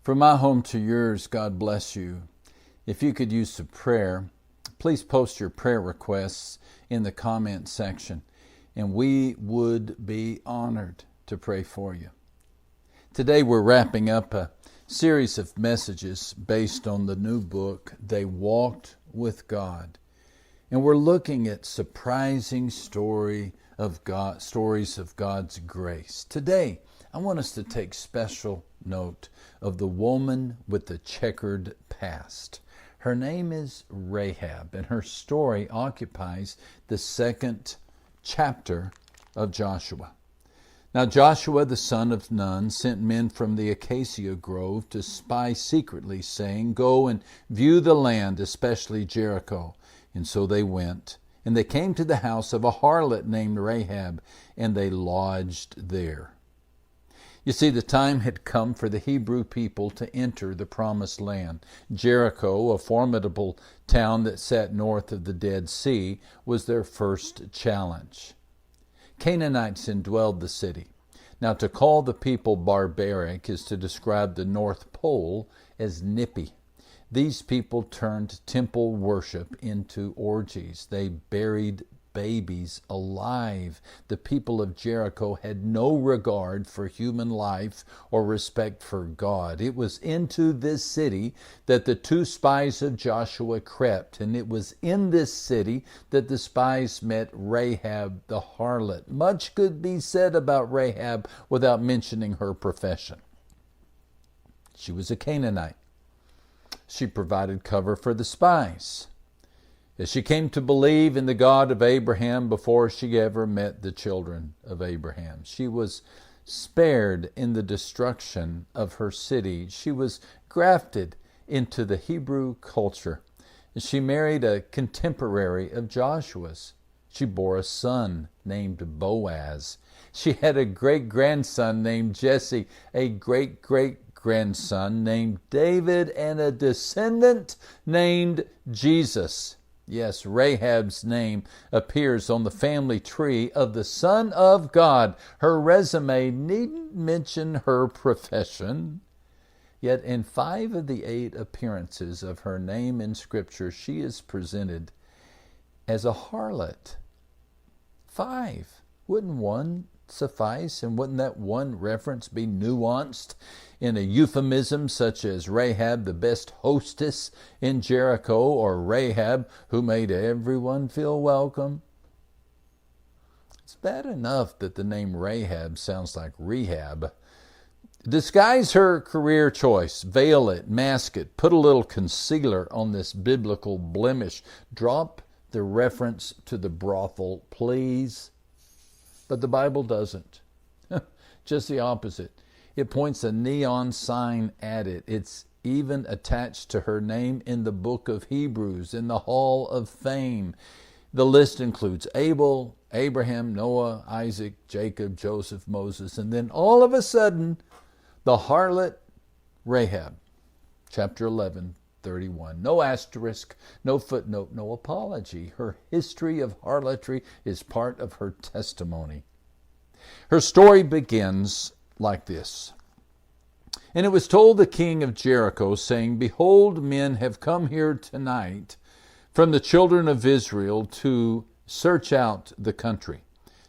From my home to yours, God bless you. If you could use some prayer, please post your prayer requests in the comment section, and we would be honored to pray for you. Today we're wrapping up a series of messages based on the new book, They Walked with God. And we're looking at surprising stories of God's grace. Today, I want us to take special note of the woman with the checkered past. Her name is Rahab, and her story occupies the second chapter of Joshua. Now Joshua the son of Nun sent men from the acacia grove to spy secretly, saying, "Go and view the land, especially Jericho." And so they went, and they came to the house of a harlot named Rahab, and they lodged there. You see, the time had come for the Hebrew people to enter the promised land. Jericho, a formidable town that sat north of the Dead Sea, was their first challenge. Canaanites indwelled the city. Now, to call the people barbaric is to describe the North Pole as nippy. These people turned temple worship into orgies. They buried babies alive. The people of Jericho had no regard for human life or respect for God. It was into this city that the two spies of Joshua crept, and it was in this city that the spies met Rahab the harlot. Much could be said about Rahab without mentioning her profession. She was a Canaanite. She provided cover for the spies, as she came to believe in the God of Abraham before she ever met the children of Abraham. She was spared in the destruction of her city. She was grafted into the Hebrew culture. She married a contemporary of Joshua's. She bore a son named Boaz. She had a great-grandson named Jesse, a great-great-grandson named David, and a descendant named Jesus. Yes, Rahab's name appears on the family tree of the Son of God. Her resume needn't mention her profession. Yet in 5 of the 8 appearances of her name in Scripture, she is presented as a harlot. 5. Wouldn't one suffice? And wouldn't that one reference be nuanced in a euphemism such as Rahab, the best hostess in Jericho, or Rahab, who made everyone feel welcome? It's bad enough that the name Rahab sounds like rehab. Disguise her career choice, veil it, mask it, put a little concealer on this biblical blemish. Drop the reference to the brothel, please. But the Bible doesn't. Just the opposite. It points a neon sign at it. It's even attached to her name in the book of Hebrews, in the Hall of Fame. The list includes Abel, Abraham, Noah, Isaac, Jacob, Joseph, Moses, and then all of a sudden, the harlot Rahab. Chapter 11:31. No asterisk, no footnote, no apology. Her history of harlotry is part of her testimony. Her story begins like this. "And it was told the king of Jericho, saying, Behold, men have come here tonight from the children of Israel to search out the country."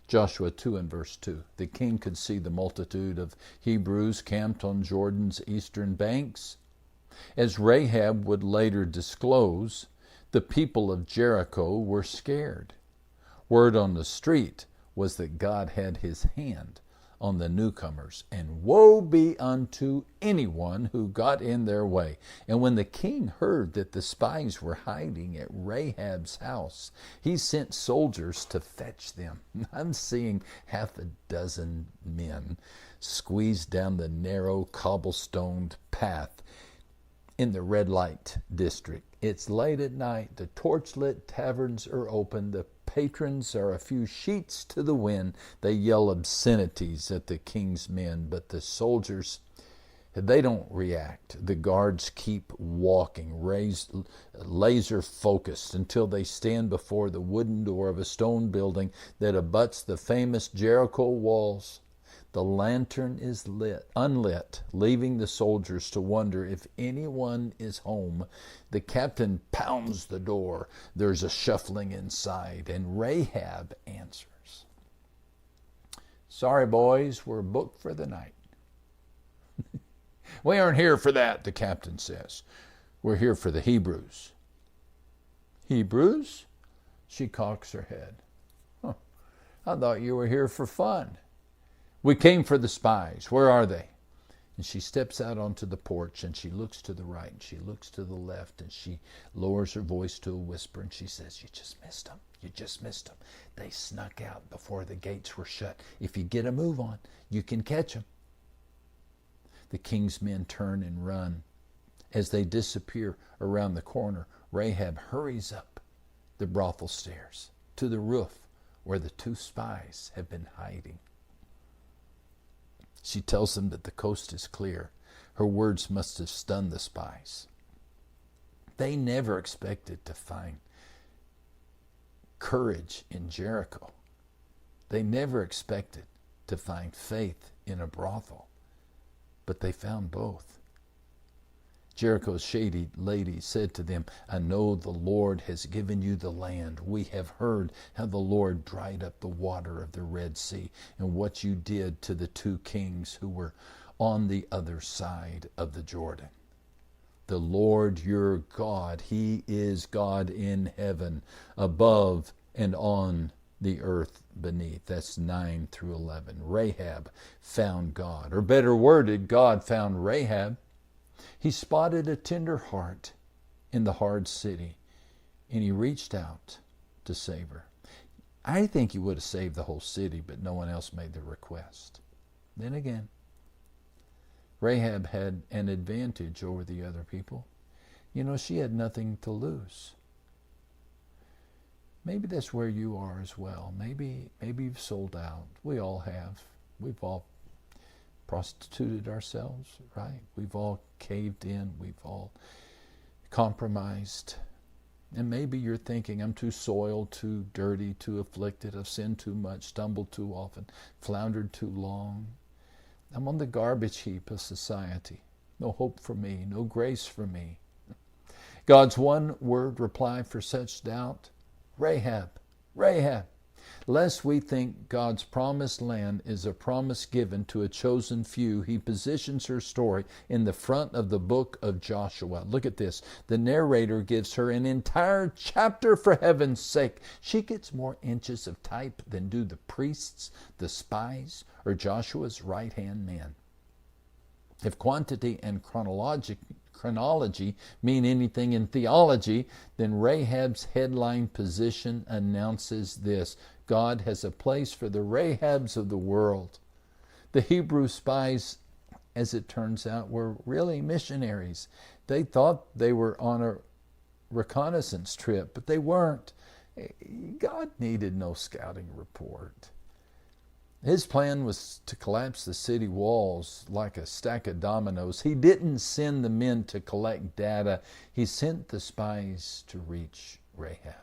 Joshua 2 and verse 2. The king could see the multitude of Hebrews camped on Jordan's eastern banks. As Rahab would later disclose, the people of Jericho were scared. Word on the street was that God had his hand on the newcomers, and woe be unto anyone who got in their way. And when the king heard that the spies were hiding at Rahab's house, he sent soldiers to fetch them. I'm seeing 6 men squeezed down the narrow cobblestoned path in the red light district. It's late at night. The torchlit taverns are open. The patrons are a few sheets to the wind. They yell obscenities at the king's men, but the soldiers, they don't react. The guards keep walking, laser focused, until they stand before the wooden door of a stone building that abuts the famous Jericho walls. The lantern is unlit, leaving the soldiers to wonder if anyone is home. The captain pounds the door. There's a shuffling inside, and Rahab answers. "Sorry, boys, we're booked for the night." "We aren't here for that," the captain says. "We're here for the Hebrews." "Hebrews?" She cocks her head. "Huh. I thought you were here for fun." "We came for the spies. Where are they?" And she steps out onto the porch, and she looks to the right, and she looks to the left, and she lowers her voice to a whisper, and she says, "You just missed them. You just missed them. They snuck out before the gates were shut. If you get a move on, you can catch them." The king's men turn and run. As they disappear around the corner, Rahab hurries up the brothel stairs to the roof where the two spies have been hiding. She tells them that the coast is clear. Her words must have stunned the spies. They never expected to find courage in Jericho. They never expected to find faith in a brothel. But they found both. Jericho's shady lady said to them, "I know the Lord has given you the land. We have heard how the Lord dried up the water of the Red Sea and what you did to the two kings who were on the other side of the Jordan. The Lord your God, He is God in heaven, above and on the earth beneath." That's 9 through 11. Rahab found God. Or better worded, God found Rahab. He spotted a tender heart in the hard city, and He reached out to save her. I think He would have saved the whole city, but no one else made the request. Then again, Rahab had an advantage over the other people. You know, she had nothing to lose. Maybe that's where you are as well. Maybe you've sold out. We all have. We've all prostituted ourselves, right? We've all caved in. We've all compromised. And maybe you're thinking, "I'm too soiled, too dirty, too afflicted. I've sinned too much, stumbled too often, floundered too long. I'm on the garbage heap of society. No hope for me, no grace for me." God's one-word reply for such doubt: Rahab, Rahab. Lest we think God's promised land is a promise given to a chosen few, He positions her story in the front of the book of Joshua. Look at this. The narrator gives her an entire chapter for heaven's sake. She gets more inches of type than do the priests, the spies, or Joshua's right-hand man. If quantity and chronology mean anything in theology, then Rahab's headline position announces this: God has a place for the Rahabs of the world. The Hebrew spies, as it turns out, were really missionaries. They thought they were on a reconnaissance trip, but they weren't. God needed no scouting report. His plan was to collapse the city walls like a stack of dominoes. He didn't send the men to collect data. He sent the spies to reach Rahab.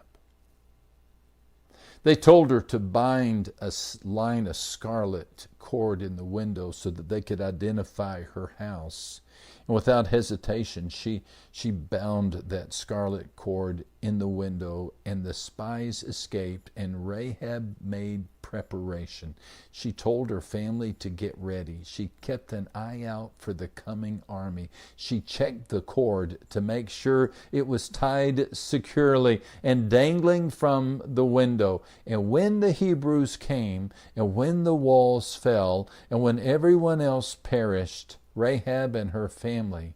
They told her to bind a line of scarlet cord in the window so that they could identify her house. And without hesitation, she bound that scarlet cord in the window, and the spies escaped, and Rahab made preparation. She told her family to get ready. She kept an eye out for the coming army. She checked the cord to make sure it was tied securely and dangling from the window. And when the Hebrews came, and when the walls fell, and when everyone else perished, Rahab and her family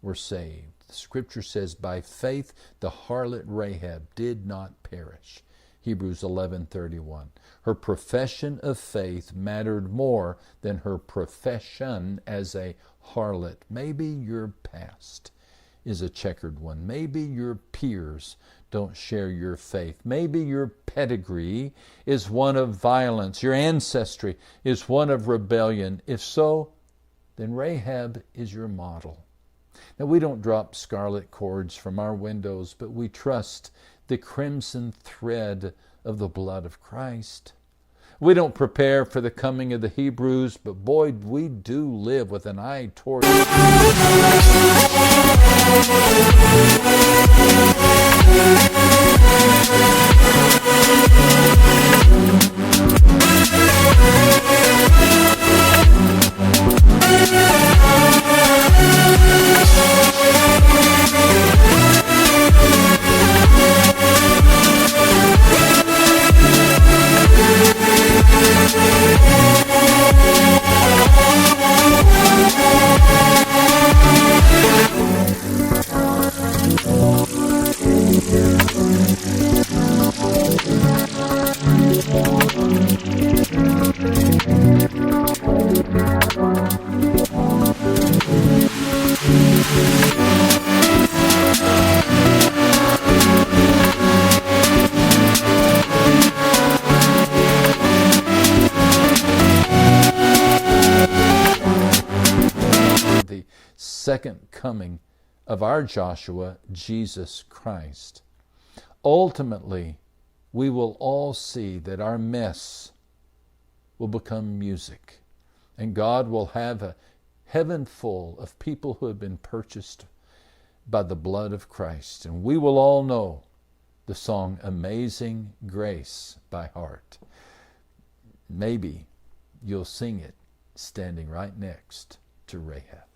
were saved. The scripture says, by faith the harlot Rahab did not perish. Hebrews 11:31. Her profession of faith mattered more than her profession as a harlot. Maybe your past is a checkered one. Maybe your peers don't share your faith. Maybe your pedigree is one of violence. Your ancestry is one of rebellion. If so, then Rahab is your model. Now, we don't drop scarlet cords from our windows, but we trust the crimson thread of the blood of Christ. We don't prepare for the coming of the Hebrews, but boy, we do live with an eye toward the second coming of our Joshua, Jesus Christ. Ultimately, we will all see that our mess will become music, and God will have a heaven full of people who have been purchased by the blood of Christ, and we will all know the song Amazing Grace by heart. Maybe you'll sing it standing right next to Rahab.